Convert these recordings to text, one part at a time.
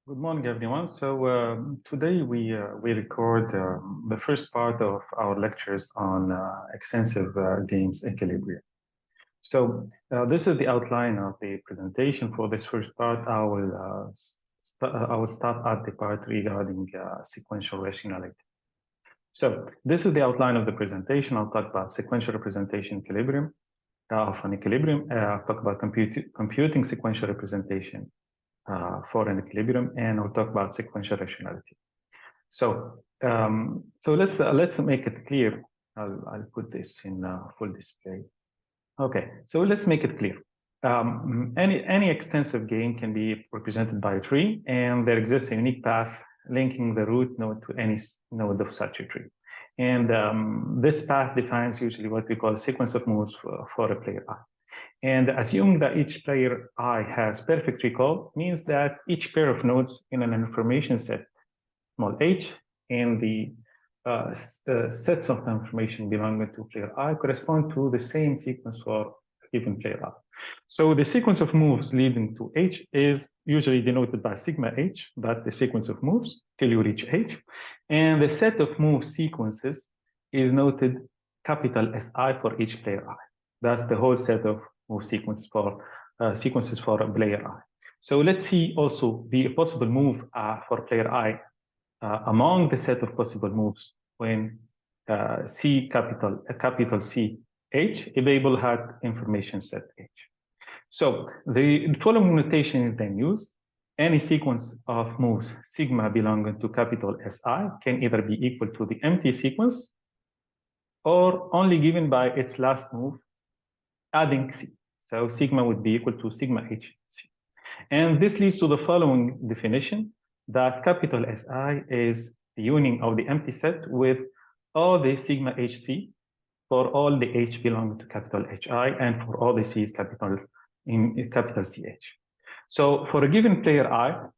Good morning, everyone. So today we record the first part of our lectures on extensive games Equilibria. So this is the outline of the presentation for this first part. I will start at the part regarding sequential rationality. So this is the outline of the presentation. I'll talk about sequential representation equilibrium of an equilibrium. I'll talk about computing sequential representation for an equilibrium, and we'll talk about sequential rationality. So let's make it clear. I'll put this in full display. Okay, so let's make it clear. Any extensive game can be represented by a tree, and there exists a unique path linking the root node to any node of such a tree. And this path defines usually what we call a sequence of moves for a player I. And assuming that each player I has perfect recall means that each pair of nodes in an information set, small h, and the sets of information belonging to player I correspond to the same sequence for a given player I. So the sequence of moves leading to h is usually denoted by sigma h, that's the sequence of moves till you reach h. And the set of move sequences is noted capital SI for each player I. That's the whole set of move sequences for a player I. So let's see also the possible move for player I among the set of possible moves when capital C H available had information set H. So the following notation is then used. Any sequence of moves sigma belonging to capital SI can either be equal to the empty sequence or only given by its last move adding C. So sigma would be equal to sigma HC. And this leads to the following definition, that capital SI is the union of the empty set with all the sigma HC for all the H belonging to capital HI and for all the C's capital CH. So for a given player I,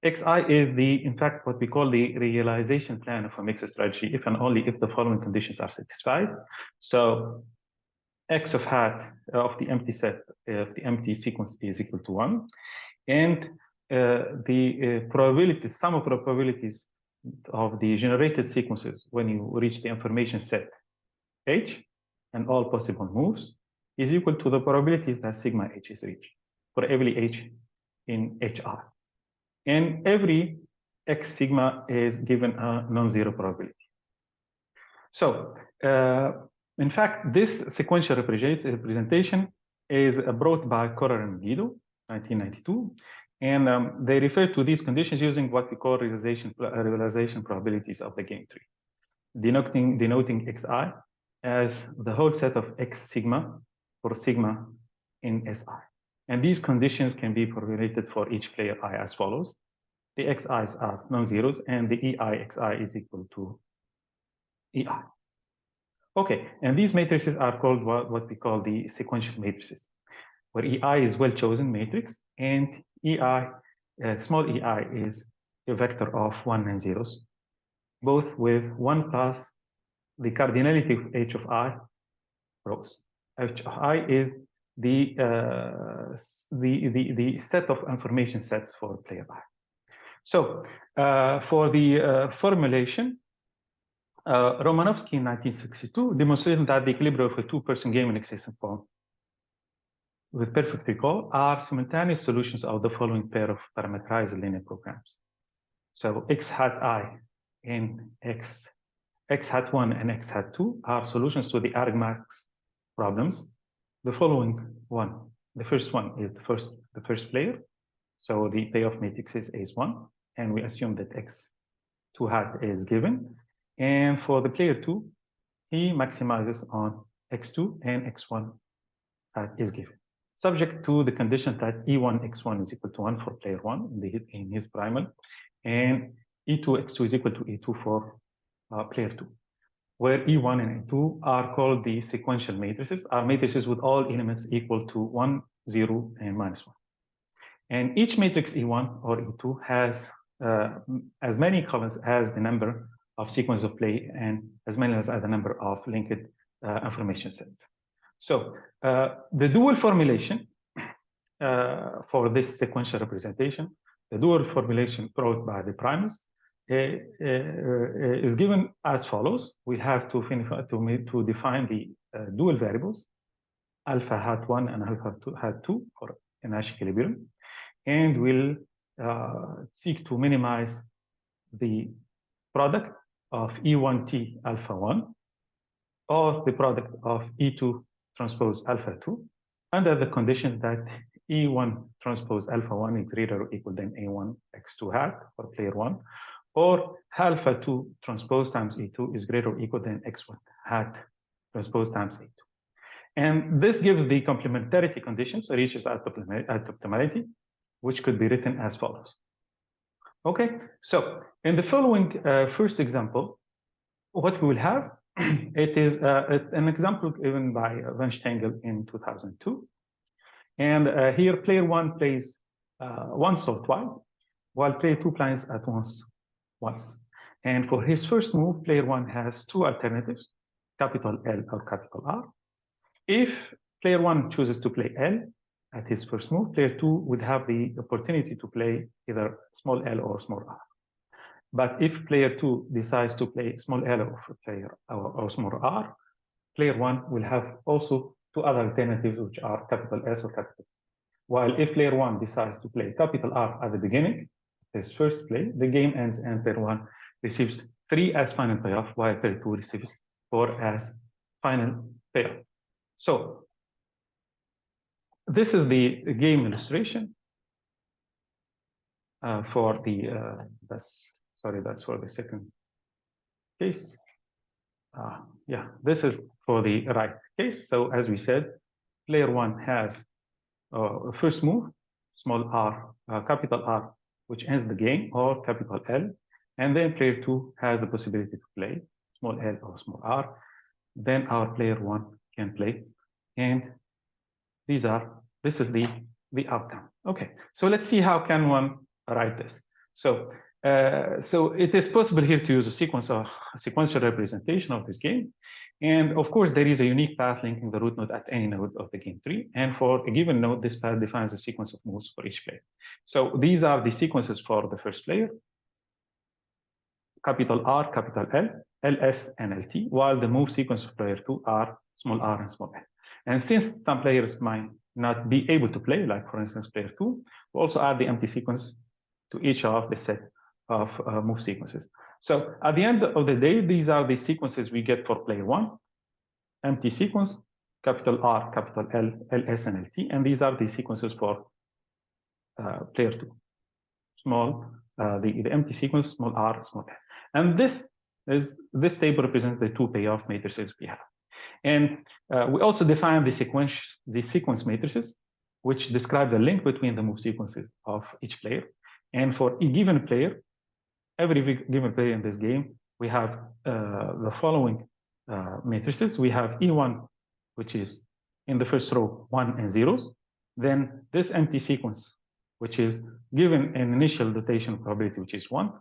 Xi is in fact, what we call the realization plan of a mixed strategy if and only if the following conditions are satisfied. So X of hat of the empty set of the empty sequence is equal to 1, and the probability, sum of probabilities of the generated sequences when you reach the information set H and all possible moves is equal to the probabilities that sigma H is reached for every H in HI. And every X sigma is given a non-zero probability. So in fact, this sequential representation is brought by Correr and Guido, 1992, and they refer to these conditions using what we call realization probabilities of the game tree, denoting Xi as the whole set of X sigma for sigma in Si. And these conditions can be formulated for each player I as follows. The Xi's are non-zeros, and the EI Xi is equal to EI. Okay, and these matrices are called what we call the sequential matrices, where EI is well-chosen matrix, and EI, small EI is a vector of 1 and zeros, both with 1 plus the cardinality of H of I rows. H of I is the set of information sets for player I. So for the formulation, Romanovsky in 1962 demonstrated that the equilibrium of a two-person game in excessive form with perfect recall are simultaneous solutions of the following pair of parameterized linear programs. So X hat I and X hat 1 and X hat 2 are solutions to the argmax problems. The following one, the first one is the first player. So the payoff matrix is 1, and we assume that X2 hat is given. And for the player 2, he maximizes on X2 and X1 hat is given, subject to the condition that E1 X1 is equal to 1 for player 1 in his primal, and E2 X2 is equal to E2 for player 2, where E1 and E2 are called the sequential matrices, are matrices with all elements equal to 1, 0, and minus 1. And each matrix E1 or E2 has as many columns as the number of sequence of play and as many as the number of linked information sets. So the dual formulation for this sequential representation, the dual formulation brought by the primers is given as follows. We have to define the dual variables, alpha hat 1 and alpha hat 2 for a Nash equilibrium, and we'll seek to minimize the product of E1T alpha 1 or the product of E2 transpose alpha 2 under the condition that E1 transpose alpha 1 is greater or equal than A1 x2 hat for player 1, or alpha 2 transpose times E2 is greater or equal than x1 hat transpose times A2. And this gives the complementarity conditions, reaches at optimality, which could be written as follows. Okay, so in the following first example, what we will have, it is an example given by Van Stengel in 2002. And here player 1 plays once or twice, while player 2 plays at once. And for his first move, player 1 has two alternatives, capital L or capital R. If player 1 chooses to play L at his first move, player 2 would have the opportunity to play either small L or small r. But if player 2 decides to play small L or small r, player 1 will have also two other alternatives, which are capital S or capital. While if player 1 decides to play capital R at the beginning, his first play, the game ends and player 1 receives 3 as final payoff, while player 2 receives 4 as final payoff. So this is the game illustration for the, that's for the second case. Yeah, this is for the right case. So as we said, player 1 has first move, small r, capital R, which ends the game, or capital L. And then player 2 has the possibility to play small L or small r. Then our player 1 can play. And this is the outcome. Okay, so let's see how can one write this. So it is possible here to use a sequential representation of this game. And of course, there is a unique path linking the root node at any node of the game tree. And for a given node, this path defines a sequence of moves for each player. So these are the sequences for the first player: capital R, capital L, LS, and LT, while the move sequence of player 2 are small r and small l. And since some players might not be able to play, like for instance, player 2, we also add the empty sequence to each of the set of move sequences. So at the end of the day, these are the sequences we get for player 1, empty sequence, capital R, capital L, LS, and LT. And these are the sequences for player 2, small, the empty sequence, small r, small l. And this table represents the two payoff matrices we have. And we also define the sequence matrices, which describe the link between the move sequences of each player. And for a given player, every given player in this game, we have the following matrices. We have E1, which is in the first row 1 and zeros. Then this empty sequence, which is given an initial notation probability, which is 1.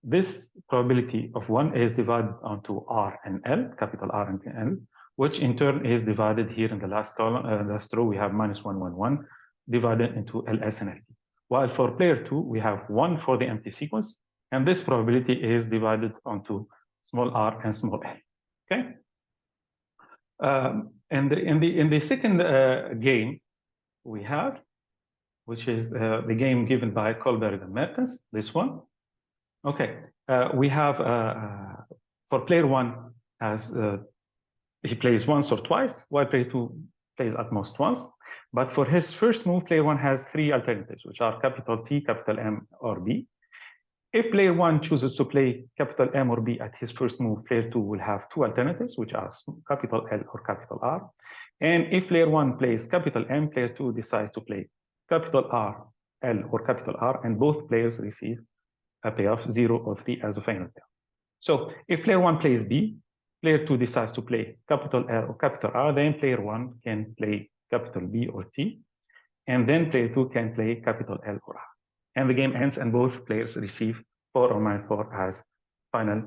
This probability of 1 is divided onto R and L, capital R and L, which in turn is divided here in the last column, last row, we have -1, 1, 1, divided into LS and LT. While for player 2, we have 1 for the empty sequence, and this probability is divided onto small r and small l. Okay. And in the second game we have, which is the game given by Kohlberg and Mertens, this one. Okay, we have for player 1 has he plays once or twice, while player 2 plays at most once. But for his first move, player 1 has 3 alternatives, which are capital T, capital M, or B. If player 1 chooses to play capital M or B at his first move, player 2 will have 2 alternatives, which are capital L or capital R. And if player 1 plays capital M, player 2 decides to play capital R, L, or capital R, and both players receive a payoff 0 or 3 as a final payoff. So if player 1 plays B, player 2 decides to play capital L or capital R, then player 1 can play capital B or T, and then player 2 can play capital L or R. And the game ends and both players receive 4 or -4 as final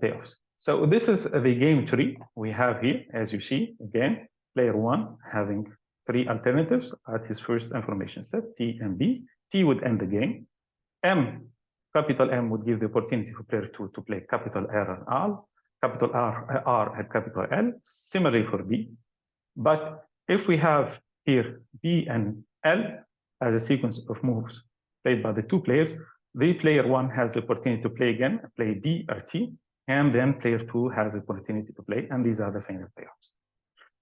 payoffs. So this is the game tree we have here. As you see, again, player 1 having 3 alternatives at his first information set, T and B. T would end the game. capital M would give the opportunity for player 2 to play capital R and R, capital R and capital L, similarly for B. But if we have here B and L as a sequence of moves played by the two players, the player 1 has the opportunity to play again, play B or T, and then player 2 has the opportunity to play, and these are the final payoffs.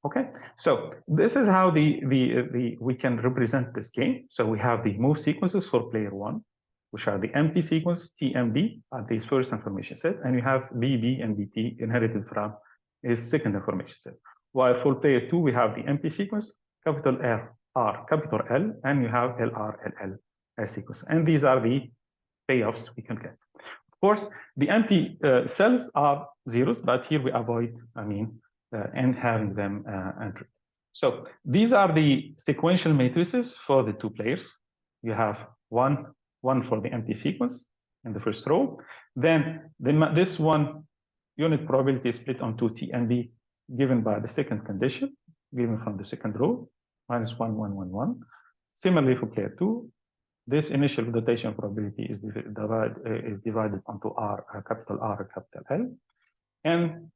Okay, so this is how we can represent this game. So we have the move sequences for player 1, which are the empty sequence T and B at this first information set, and you have BB and BT inherited from is second information set. While for player 2, we have the empty sequence, capital R, capital L, and you have LR, LL as sequence. And these are the payoffs we can get. Of course, the empty cells are zeros, but here we avoid, and having them entered. So these are the sequential matrices for the two players. You have one for the empty sequence in the first row. Then this one unit probability is split onto T and B given by the second condition, given from the second row, -1, 1, 1, 1. Similarly for player 2, this initial rotation probability is divided onto capital R and capital L. And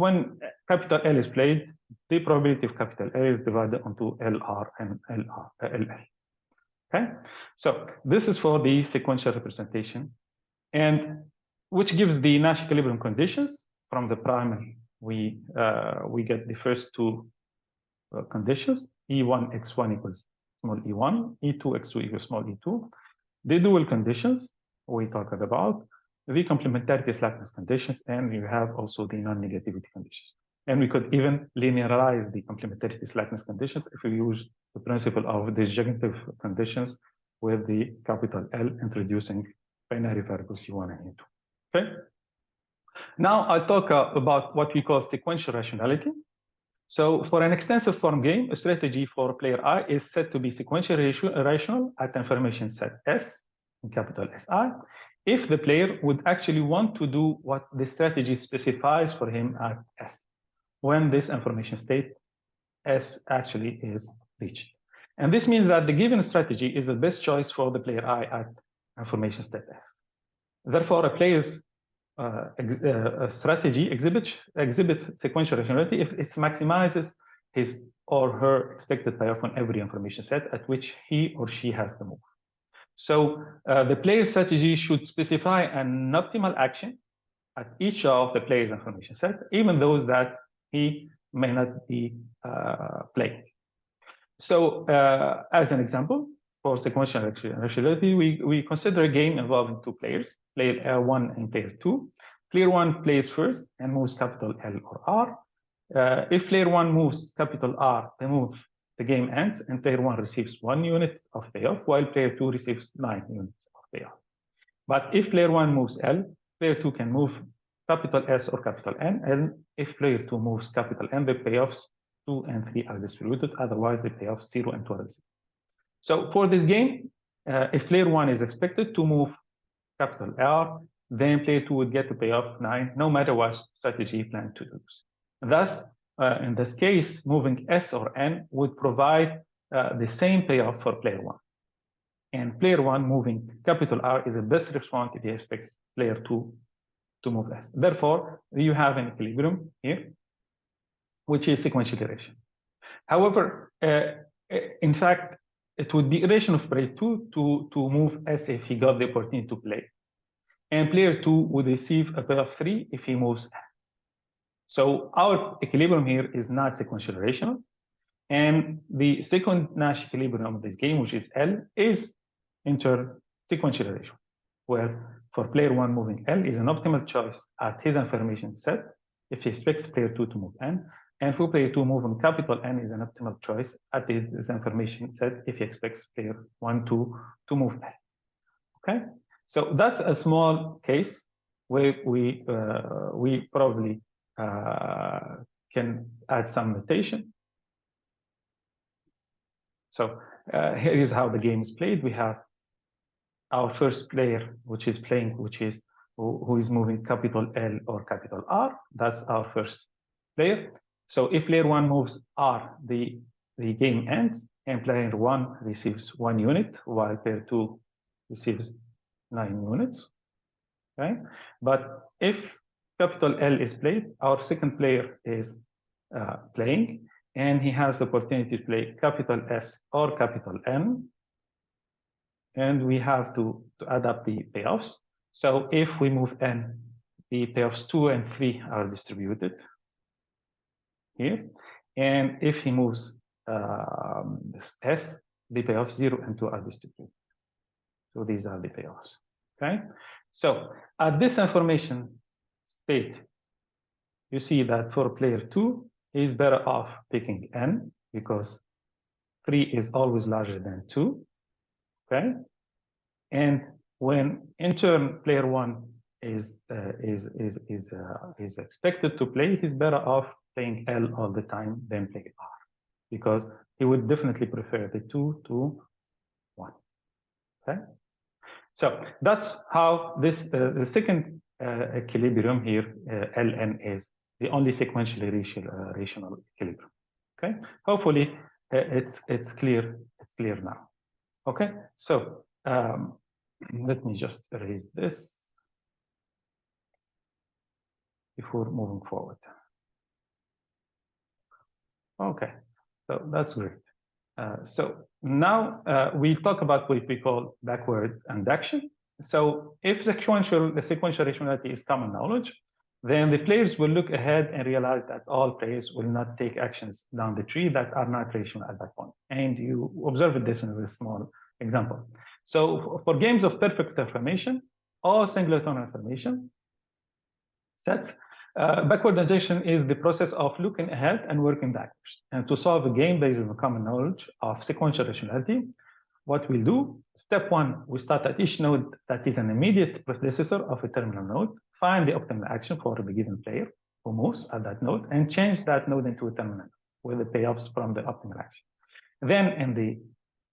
when capital L is played, the probability of capital L is divided onto LR and LL. Okay, so this is for the sequential representation, and which gives the Nash equilibrium conditions from the primal. We get the first two conditions: E1 x1 equals small e1, E2 x2 equals small e2. The dual conditions we talked about, the complementarity slackness conditions, and you have also the non-negativity conditions. And we could even linearize the complementarity slackness conditions if we use the principle of disjunctive conditions with the capital L introducing binary variables C1 and E2. Okay. Now I'll talk about what we call sequential rationality. So for an extensive form game, a strategy for player I is said to be sequentially rational at information set S in capital SI, if the player would actually want to do what the strategy specifies for him at S, when this information state S actually is reached. And this means that the given strategy is the best choice for the player I at information state S. Therefore, a player's strategy exhibits sequential rationality if it maximizes his or her expected payoff on every information set at which he or she has the move. So the player's strategy should specify an optimal action at each of the player's information set, even those that he may not be playing. So as an example, for sequential rationality, we consider a game involving two players, player 1 and player 2. Player 1 plays first and moves capital L or R. If player 1 moves capital R, the game ends, and player 1 receives 1 unit of payoff, while player 2 receives 9 units of payoff. But if player 1 moves L, player 2 can move capital S or capital N, and if player 2 moves capital N, the payoffs 2 and 3 are distributed, otherwise the payoffs 0 and 2 are distributed. So for this game, if player 1 is expected to move capital R, then player 2 would get the payoff 9, no matter what strategy he planned to use. Thus, in this case, moving S or N would provide the same payoff for player 1. And player 1 moving capital R is the best response if he expects player 2 to move S. Therefore, you have an equilibrium here, which is sequentially rational. However, in fact, it would be irrational for player 2 to move S if he got the opportunity to play. And player 2 would receive a payoff 3 if he moves N. So our equilibrium here is not sequentially rational. And the second Nash equilibrium of this game, which is L, is inter-sequentially rational, where for player 1 moving L is an optimal choice at his information set if he expects player 2 to move N. And for player 2 moving capital N is an optimal choice at his information set if he expects player 1 to move N. Okay, so that's a small case where we probably can add some notation. So here is how the game is played. We have our first player, which is who is moving capital L or capital R. That's our first player. So if player 1 moves R, the game ends, and player 1 receives 1 unit, while player 2 receives 9 units. Okay, but if capital L is played, our second player is playing, and he has the opportunity to play capital S or capital N, and we have to add up the payoffs. So if we move N, the payoffs 2 and 3 are distributed here, and if he moves S, the payoffs 0 and 2 are distributed. So these are the payoffs. Okay, so at this information state, you see that for player 2, he's better off picking N because 3 is always larger than 2. Okay, and when in turn player 1 is expected to play, he's better off playing L all the time than play R because he would definitely prefer the 2 to 1. Okay, so that's how this the second equilibrium here, Ln, is the only sequentially rational equilibrium. Okay, hopefully it's clear. It's clear now. Okay, so let me just erase this before moving forward. Okay, so that's great. So now we talk about what we call backward induction. So if the sequential rationality is common knowledge, then the players will look ahead and realize that all players will not take actions down the tree that are not rational at that point. And you observed this in a small example. So for games of perfect information, all singleton information sets, backward induction is the process of looking ahead and working backwards. And to solve a game based on common knowledge of sequential rationality, what we'll do, step 1, we start at each node that is an immediate predecessor of a terminal node, find the optimal action for the given player who moves at that node, and change that node into a terminal with the payoffs from the optimal action. Then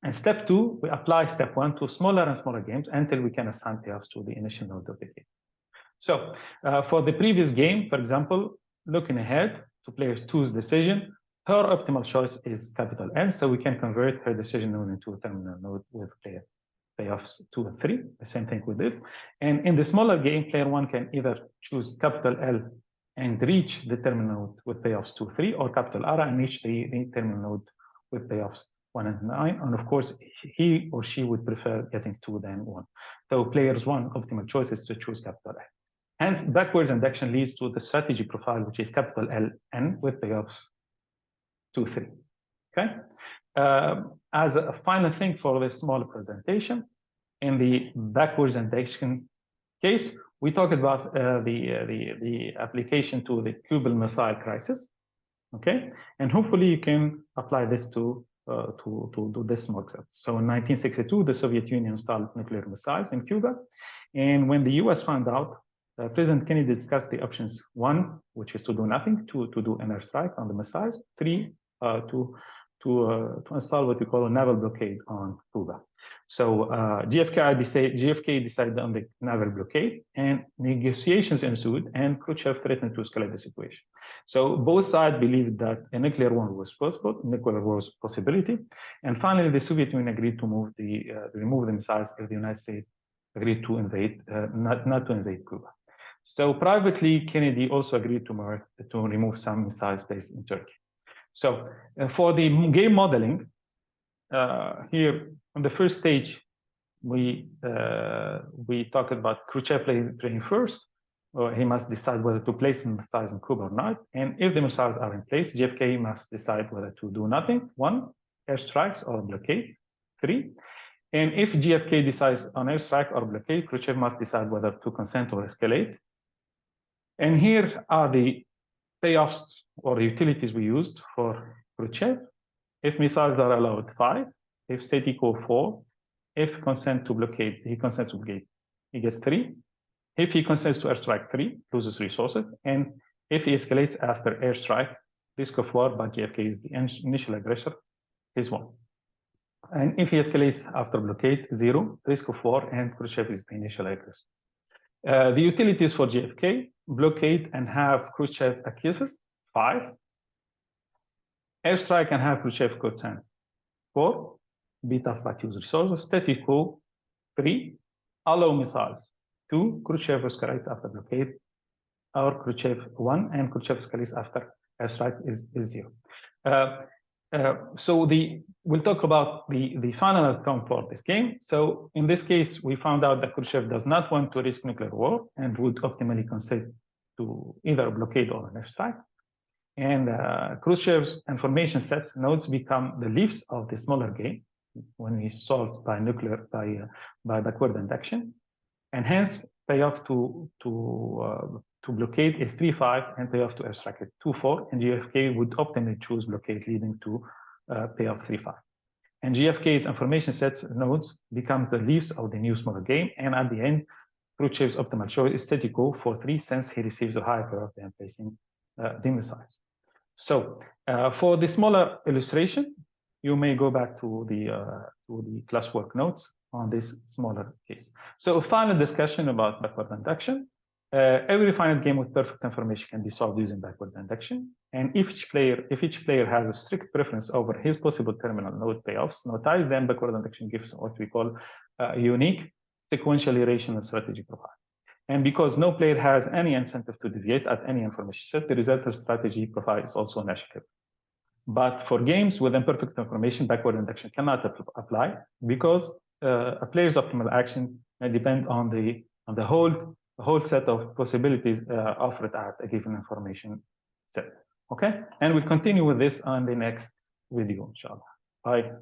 in step 2, we apply step 1 to smaller and smaller games until we can assign payoffs to the initial node of the game. So for the previous game, for example, looking ahead to player 2's decision, her optimal choice is capital N, so we can convert her decision node into a terminal node with payoffs 2 and 3, the same thing we did. And in the smaller game, player 1 can either choose capital L and reach the terminal node with payoffs 2, 3, or capital R and reach the terminal node with payoffs 1 and 9. And of course, he or she would prefer getting 2 than 1. So player's 1 optimal choice is to choose capital L. Hence, backwards induction leads to the strategy profile, which is capital Ln with payoffs 2, 3. Okay. As a final thing for this small presentation, in the backwards induction case, we talked about the application to the Cuban Missile Crisis. Okay, and hopefully you can apply this to do this mock up. So in 1962, the Soviet Union installed nuclear missiles in Cuba, and when the U.S. found out, President Kennedy discussed the options: 1, which is to do nothing; 2, to do an airstrike on the missiles; 3, to install what we call a naval blockade on Cuba. So JFK decided on the naval blockade, and negotiations ensued, and Khrushchev threatened to escalate the situation. So both sides believed that a nuclear war was possible, nuclear war was a possibility, and finally the Soviet Union agreed to remove the missiles if the United States agreed to invade, not to invade Cuba. So privately, Kennedy also agreed to remove some missiles based in Turkey. So for the game modeling, here on the first stage, we talked about Khrushchev playing first. He must decide whether to place missiles in Cuba or not. And if the missiles are in place, JFK must decide whether to do nothing: 1, airstrikes or blockade; 3. And if JFK decides on airstrike or blockade, Khrushchev must decide whether to consent or escalate. And here are the payoffs or utilities we used for Khrushchev. If missiles are allowed, 5. If state equal, 4. If consent to blockade, he consents to blockade, he gets 3. If he consents to airstrike, 3, loses resources. And if he escalates after airstrike, risk of war, but JFK is the initial aggressor, is 1. And if he escalates after blockade, 0, risk of war, and Khrushchev is the initial aggressor. The utilities for JFK: blockade and have Khrushchev acquiesces, 5. Airstrike and have Khrushchev consent, 4. Be tough but use resources, state equal, 3. allow missiles to Khrushchev escalates after blockade, or Khrushchev 1 and Khrushchev escalates after airstrike is 0. So we'll talk about the final outcome for this game. So in this case, we found out that Khrushchev does not want to risk nuclear war and would optimally concede to either a blockade or an airstrike. And Khrushchev's information sets nodes become the leaves of the smaller game when we solved by nuclear by backward induction, and hence payoff to blockade is 3-5 and payoff to airstrike is 2-4, and GFK would optimally choose blockade, leading to payoff 3-5. And GFK's information sets nodes become the leaves of the new smaller game, and at the end, Khrushchev's optimal choice is steady go for 3, since he receives a higher payoff than placing the missiles. So for the smaller illustration, you may go back to the classwork notes on this smaller case. So a final discussion about backward induction. Every finite game with perfect information can be solved using backward induction. And if each player has a strict preference over his possible terminal node payoffs, notice, then backward induction gives what we call a unique sequentially rational strategy profile. And because no player has any incentive to deviate at any information set, the resultant strategy profile is also national. But for games with imperfect information, backward induction cannot apply, because a player's optimal action may depend on the whole set of possibilities offered at a given information set. Okay, and we'll continue with this on the next video, inshallah. Bye.